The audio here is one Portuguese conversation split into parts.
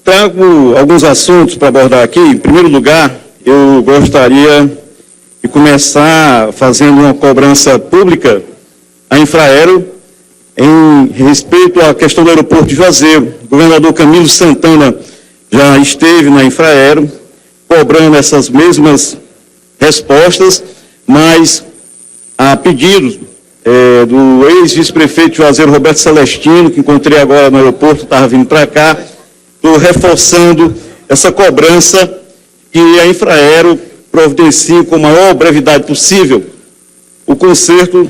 trago alguns assuntos para abordar aqui. Em primeiro lugar, eu gostaria de começar fazendo uma cobrança pública à Infraero em respeito à questão do aeroporto de Juazeiro. O governador Camilo Santana já esteve na Infraero cobrando essas mesmas respostas, mas a pedido do ex-vice-prefeito de Juazeiro, Roberto Celestino, que encontrei agora no aeroporto, estava vindo para cá, estou reforçando essa cobrança que a Infraero providencie com a maior brevidade possível o conserto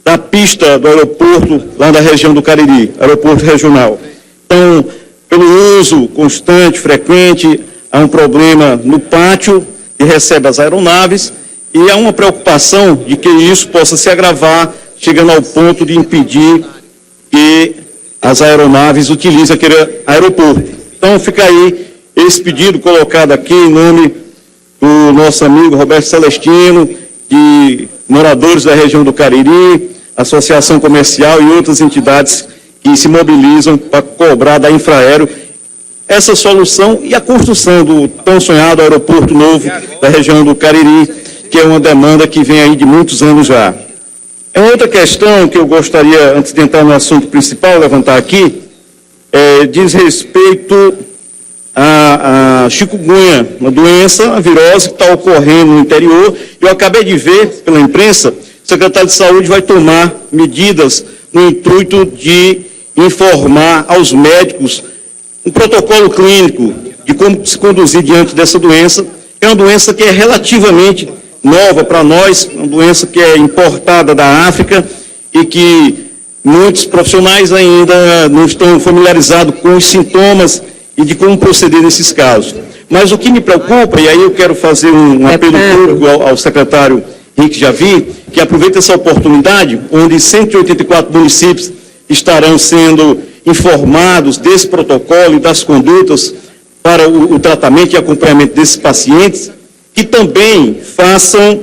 da pista do aeroporto lá da região do Cariri, aeroporto regional. Então, pelo uso constante, frequente, há um problema no pátio que recebe as aeronaves e há uma preocupação de que isso possa se agravar, chegando ao ponto de impedir que as aeronaves utilizem aquele aeroporto. Então, fica aí esse pedido colocado aqui em nome do nosso amigo Roberto Celestino, de moradores da região do Cariri, associação comercial e outras entidades que se mobilizam para cobrar da Infraero essa solução e a construção do tão sonhado aeroporto novo da região do Cariri, que é uma demanda que vem aí de muitos anos já. É outra questão que eu gostaria, antes de entrar no assunto principal, levantar aqui, diz respeito a chikungunya, uma doença, a virose que está ocorrendo no interior. Eu acabei de ver pela imprensa, o secretário de Saúde vai tomar medidas no intuito de informar aos médicos um protocolo clínico de como se conduzir diante dessa doença. É uma doença que é relativamente nova para nós, uma doença que é importada da África e que muitos profissionais ainda não estão familiarizados com os sintomas e de como proceder nesses casos. Mas o que me preocupa, e aí eu quero fazer um apelo público ao secretário Henrique Javi, que aproveita essa oportunidade, onde 184 municípios estarão sendo informados desse protocolo e das condutas para o tratamento e acompanhamento desses pacientes, que também façam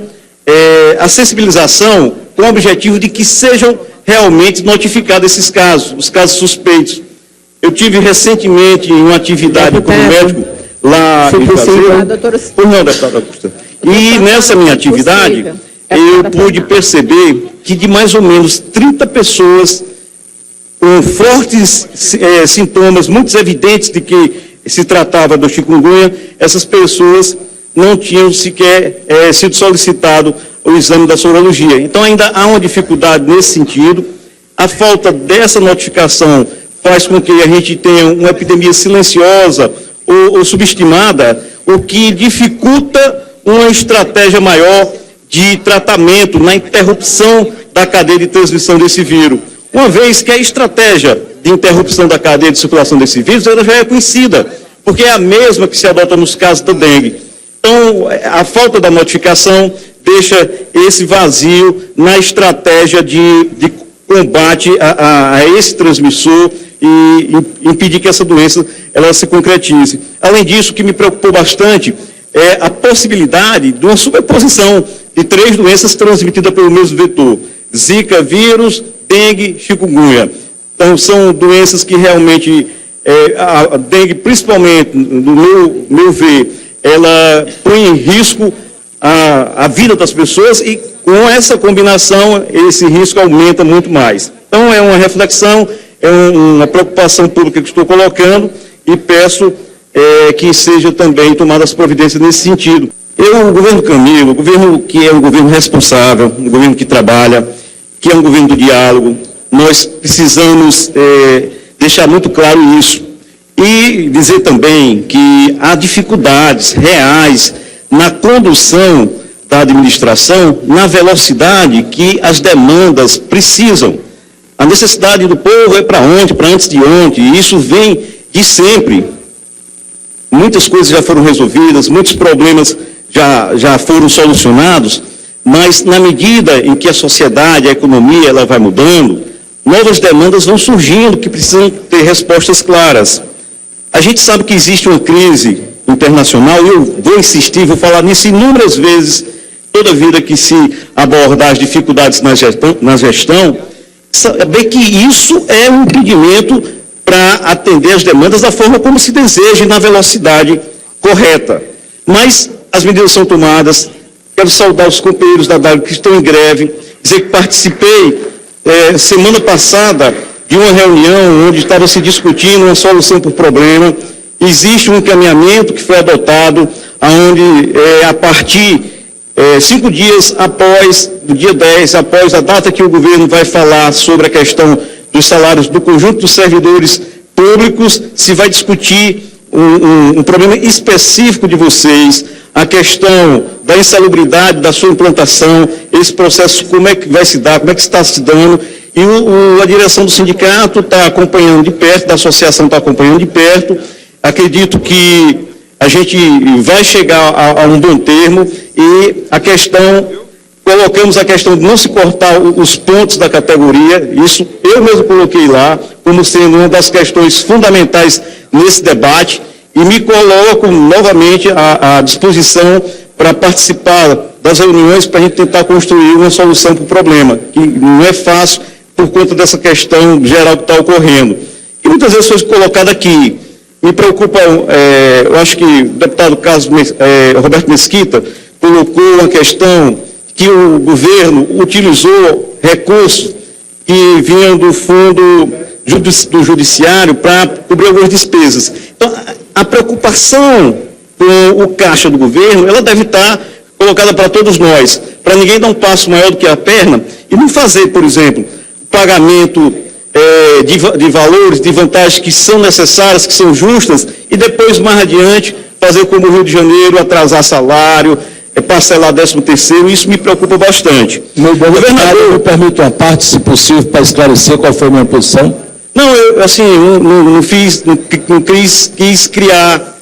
a sensibilização com o objetivo de que sejam realmente notificados esses casos, os casos suspeitos. Eu tive recentemente uma atividade como médico lá em Juazeiro. E nessa minha atividade, eu pude perceber que de mais ou menos 30 pessoas com fortes sintomas, muito evidentes de que se tratava do chikungunya, essas pessoas não tinham sequer sido solicitado o exame da sorologia. Então ainda há uma dificuldade nesse sentido. A falta dessa notificação faz com que a gente tenha uma epidemia silenciosa ou subestimada, o que dificulta uma estratégia maior de tratamento na interrupção da cadeia de transmissão desse vírus. Uma vez que a estratégia de interrupção da cadeia de circulação desse vírus, ela já é conhecida, porque é a mesma que se adota nos casos da dengue. Então, a falta da notificação deixa esse vazio na estratégia de combate a esse transmissor e impedir que essa doença ela se concretize. Além disso, o que me preocupou bastante é a possibilidade de uma superposição de 3 doenças transmitidas pelo mesmo vetor: Zika vírus, dengue, chikungunya. Então, são doenças que realmente, a dengue, principalmente, no meu ver, ela põe em risco a vida das pessoas e, com essa combinação, esse risco aumenta muito mais. Então, é uma reflexão, é uma preocupação pública que estou colocando e peço que seja também tomadas providências nesse sentido. O governo Camilo, o governo que é um governo responsável, um governo que trabalha, que é um governo do diálogo, nós precisamos deixar muito claro isso. E dizer também que há dificuldades reais na condução da administração, na velocidade que as demandas precisam. A necessidade do povo é para ontem, para antes de ontem, e isso vem de sempre. Muitas coisas já foram resolvidas, muitos problemas já foram solucionados, mas na medida em que a sociedade, a economia, ela vai mudando, novas demandas vão surgindo que precisam ter respostas claras. A gente sabe que existe uma crise internacional, e eu vou insistir, vou falar nisso inúmeras vezes, toda vida que se abordar as dificuldades na gestão, saber que isso é um impedimento para atender as demandas da forma como se deseja e na velocidade correta. Mas as medidas são tomadas. Quero saudar os companheiros da DAG que estão em greve, dizer que participei semana passada de uma reunião onde estava se discutindo uma solução para o problema. Existe um encaminhamento que foi adotado, onde a partir 5 dias após, do dia 10, após a data que o governo vai falar sobre a questão dos salários do conjunto dos servidores públicos, se vai discutir um problema específico de vocês, a questão da insalubridade da sua implantação, esse processo, como é que vai se dar, como é que está se dando, e a direção do sindicato está acompanhando de perto, da associação está acompanhando de perto. Acredito que a gente vai chegar a um bom termo e colocamos a questão de não se cortar os pontos da categoria, isso eu mesmo coloquei lá, como sendo uma das questões fundamentais nesse debate, e me coloco novamente à disposição para participar das reuniões para a gente tentar construir uma solução para o problema, que não é fácil por conta dessa questão geral que está ocorrendo. E muitas vezes foi colocado aqui, me preocupa, eu acho que o deputado Roberto Mesquita colocou uma questão que o governo utilizou recursos que vinham do fundo do judiciário para cobrir algumas despesas. Então, a preocupação com o caixa do governo, ela deve estar colocada para todos nós, para ninguém dar um passo maior do que a perna e não fazer, por exemplo, pagamento de valores, de vantagens que são necessárias, que são justas, e depois, mais adiante, fazer como o Rio de Janeiro, atrasar salário, parcelar 13º, isso me preocupa bastante. Meu bom governador, me permite uma parte, se possível, para esclarecer qual foi a minha posição? Não, eu, assim, não quis criar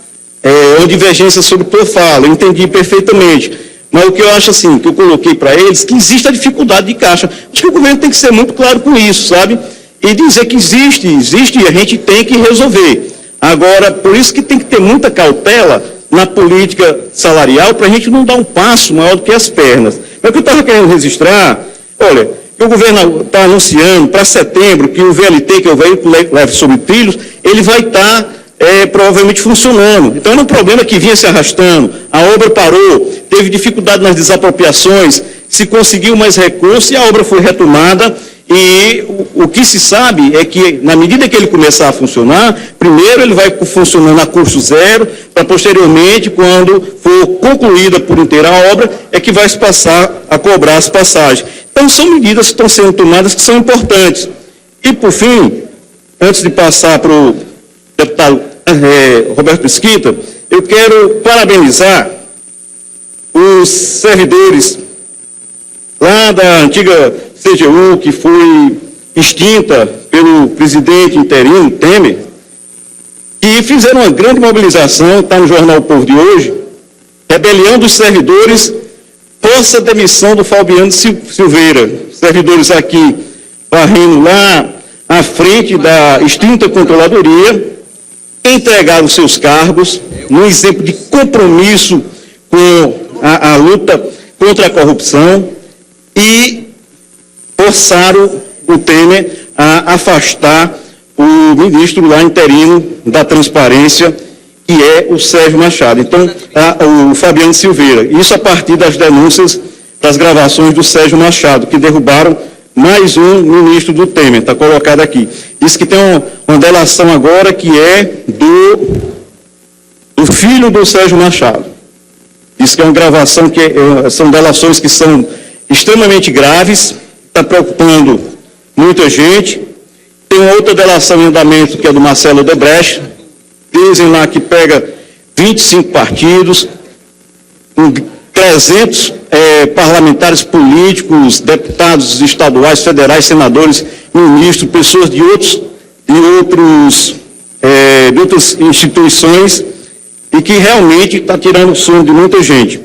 uma divergência sobre o que eu falo, eu entendi perfeitamente. Mas o que eu acho, assim, que eu coloquei para eles, que existe a dificuldade de caixa. Acho que o governo tem que ser muito claro com isso, sabe? E dizer que existe e a gente tem que resolver. Agora, por isso que tem que ter muita cautela na política salarial, para a gente não dar um passo maior do que as pernas. Mas o que eu estava querendo registrar, olha, que o governo está anunciando para setembro que o VLT, que é o veículo leve sobre trilhos, ele vai estar provavelmente funcionando. Então era um problema que vinha se arrastando, a obra parou, teve dificuldade nas desapropriações, se conseguiu mais recursos e a obra foi retomada. E o que se sabe é que, na medida que ele começar a funcionar, primeiro ele vai funcionando a custo zero, para posteriormente, quando for concluída por inteira a obra, é que vai se passar a cobrar as passagens. Então, são medidas que estão sendo tomadas que são importantes. E, por fim, antes de passar para o deputado Roberto Mesquita, eu quero parabenizar os servidores lá da antiga CGU, que foi extinta pelo presidente interino, Temer, que fizeram uma grande mobilização, está no jornal O Povo de hoje, rebelião dos servidores, força a demissão do Fabiano Silveira. Servidores aqui varrendo lá à frente da extinta controladoria, entregaram seus cargos, num exemplo de compromisso com a luta contra a corrupção, e forçaram o Temer a afastar o ministro lá interino da Transparência, que é o Sérgio Machado. Então, o Fabiano Silveira. Isso a partir das denúncias das gravações do Sérgio Machado, que derrubaram mais um ministro do Temer, está colocado aqui. Diz que tem uma delação agora que é do filho do Sérgio Machado. Diz que é uma gravação, são delações que são extremamente graves, está preocupando muita gente. Tem outra delação em andamento, que é do Marcelo Odebrecht. Dizem lá que pega 25 partidos, com 300 parlamentares políticos, deputados estaduais, federais, senadores, ministros, pessoas de outras instituições, e que realmente está tirando o sono de muita gente.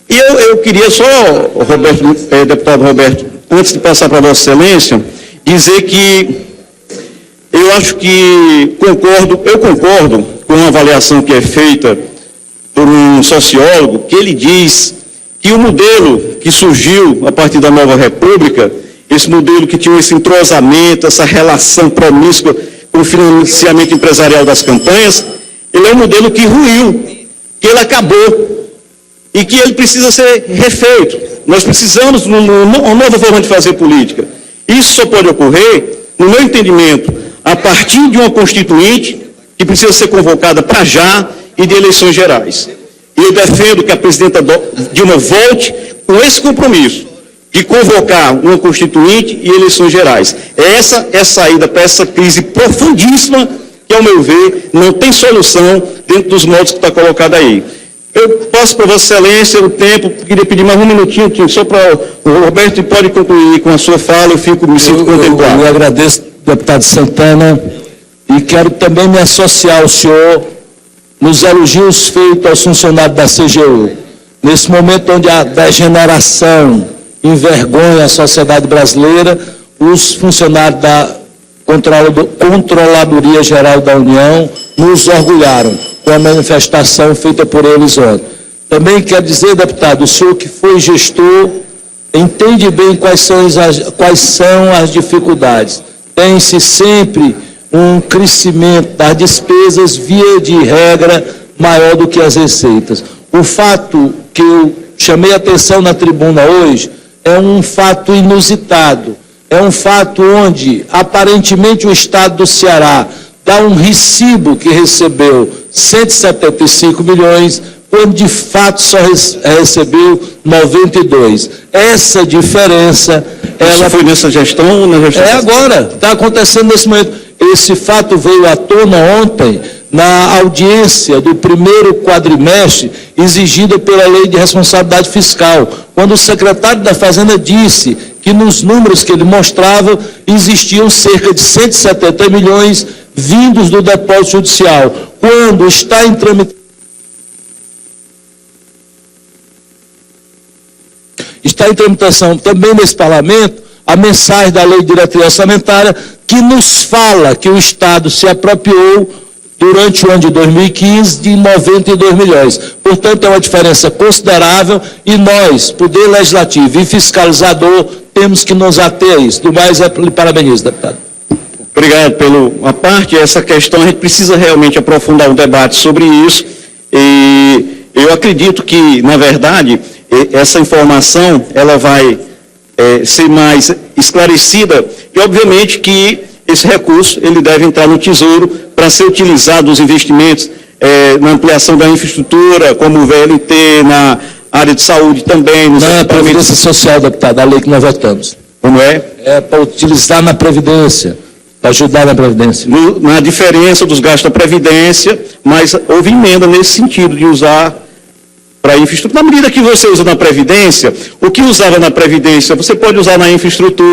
E eu queria só, deputado Roberto, antes de passar para Vossa Excelência, dizer que eu acho que eu concordo com uma avaliação que é feita por um sociólogo, que ele diz que o modelo que surgiu a partir da Nova República, esse modelo que tinha esse entrosamento, essa relação promíscua o financiamento empresarial das campanhas, ele é um modelo que ruiu, que ele acabou e que ele precisa ser refeito. Nós precisamos de uma nova forma de fazer política. Isso só pode ocorrer, no meu entendimento, a partir de uma constituinte que precisa ser convocada para já e de eleições gerais. E eu defendo que a presidenta Dilma volte com esse compromisso de convocar uma constituinte e eleições gerais. Essa é a saída para essa crise profundíssima que, ao meu ver, não tem solução dentro dos modos que está colocado aí. Eu passo para Vossa Excelência o tempo, queria pedir mais um minutinho, só para o Roberto, pode concluir com a sua fala, me sinto contemplado. Eu agradeço, deputado Santana, e quero também me associar ao senhor nos elogios feitos aos funcionários da CGU. Nesse momento onde a degeneração envergonha a sociedade brasileira, os funcionários da Controladoria Geral da União nos orgulharam com a manifestação feita por eles ontem. Também quero dizer, deputado, o senhor que foi gestor, entende bem quais são as dificuldades. Tem-se sempre um crescimento das despesas, via de regra, maior do que as receitas. O fato que eu chamei a atenção na tribuna hoje é um fato inusitado. É um fato onde, aparentemente, o Estado do Ceará dá um recibo que recebeu 175 milhões, quando de fato só recebeu 92. Essa diferença... Isso foi nessa gestão ou na gestão? É agora, está acontecendo nesse momento. Esse fato veio à tona ontem, na audiência do primeiro quadrimestre, exigida pela Lei de Responsabilidade Fiscal, quando o secretário da Fazenda disse que nos números que ele mostrava, existiam cerca de 170 milhões vindos do depósito judicial. Quando está em tramitação também nesse parlamento a mensagem da Lei de Diretriz Orçamentária, que nos fala que o Estado se apropriou durante o ano de 2015 de 92 milhões. Portanto, é uma diferença considerável e nós, Poder Legislativo e Fiscalizador, temos que nos ater a isso. Do mais, lhe parabenizo, deputado. Obrigado pela parte. Essa questão, a gente precisa realmente aprofundar um debate sobre isso. E eu acredito que, na verdade, essa informação, ela vai ser mais esclarecida e, obviamente, que esse recurso, ele deve entrar no Tesouro para ser utilizado nos investimentos, na ampliação da infraestrutura, como o VLT, na área de saúde também. Na Previdência Social, deputado, a lei que nós votamos. Como é? É para utilizar na Previdência, para ajudar na Previdência. Na diferença dos gastos da Previdência, mas houve emenda nesse sentido de usar para infraestrutura. Na medida que você usa na Previdência, o que usava na Previdência, você pode usar na infraestrutura.